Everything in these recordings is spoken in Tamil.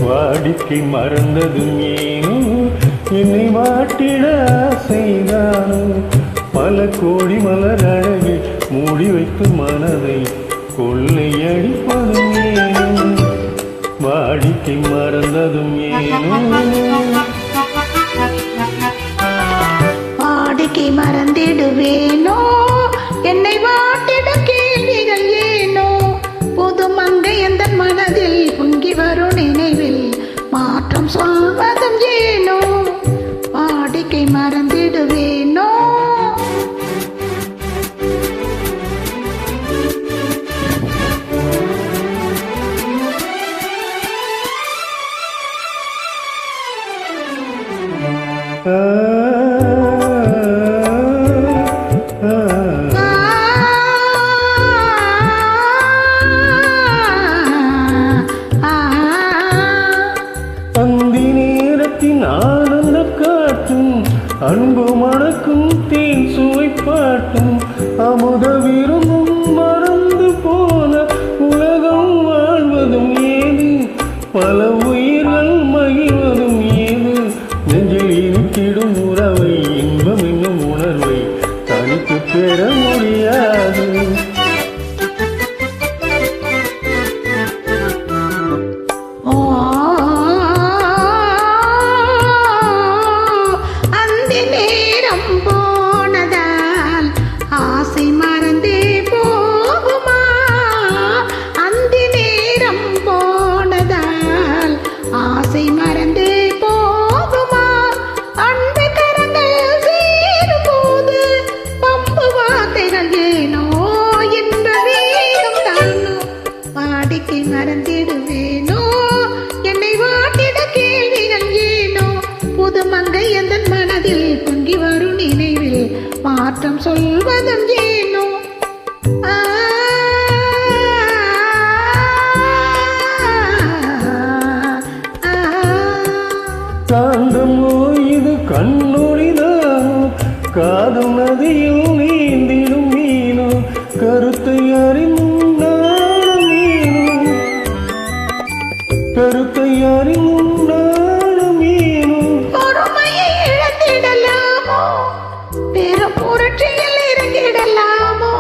வாடிக்கை மறந்ததும் ஏனோ என்னை வாட்டிட செய்தானோ பல கோடி மலர் அழகு மூடி வைத்து மனதை கொள்ளையடிப்பதும் ஏனோ வாடிக்கை மறந்ததும் ஏனோ வாடிக்கை மறந்திடுவேனோ என்னை வாட்டிட கேள்விகள் ஏனோ புது மங்கை எந்த மனதில் பொங்கி வரும் நினைவில் மாற்றம் சொல்வதும் ஏனோ வாடிக்கை மறந்திடுவேனோ அந்தி நேரத்தின் ஆனந்த காற்றும் அன்பு மணக்கும் தேன் சுவைப்பாட்டும் அமுத விரும்பும் மறந்து போன உலகம் வாழ்வதும் ஏது பல உயிர்கள் மகிழ்வதும் ஏது நெஞ்சில் இருக்கிடும் உறவை இன்பம் என்னும் உணர்வை தனித்து பெற முடியாது அந்தி நேரம் போனதால் ஆசை மறந்தே போகுமா அந்தி நேரம் போனதால் ஆசை மறந்தே போகுமா அன்பு கரங்கள் சேரும் போது பம்பு வார்த்தைகள் ஏனோ என்ற வேகம் தானோ வாடிக்கை மறந்திடுவேனோ என்னை வாட்டிட கேள்விகள் ஏனோ புது மங்கை எந்த மனதில் பொங்கி வரும் நினைவில் மாற்றம் சொல்வதும் ஏனோ காந்தமோ இது கண்ணொழிதானோ காதும் நதியில் நீந்திடும் மீனோ கருத்தை அறிந்தும் நானும் மீனோ கருத்தை அறிந்தும் நானும் மீனோ பொறுமையை இழந்திடலாமோ பெரும் புரட்சியில் இறங்கிடலாமோ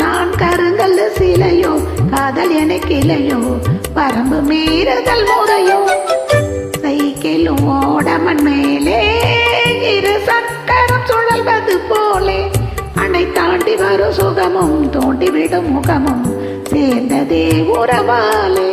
நான் கருங்கல் சிலையோ காதல் எனக்கு இல்லையோ வரம்பு மீறுதல் முறையோ சைக்கிளும் ஓடமன் மேலே இரு சக்கரம் சுழல்வது போலே அணை தாண்டி வரும் சுகமும் தோண்டிவிடும் முகமும் சேர்ந்ததே உறவாலே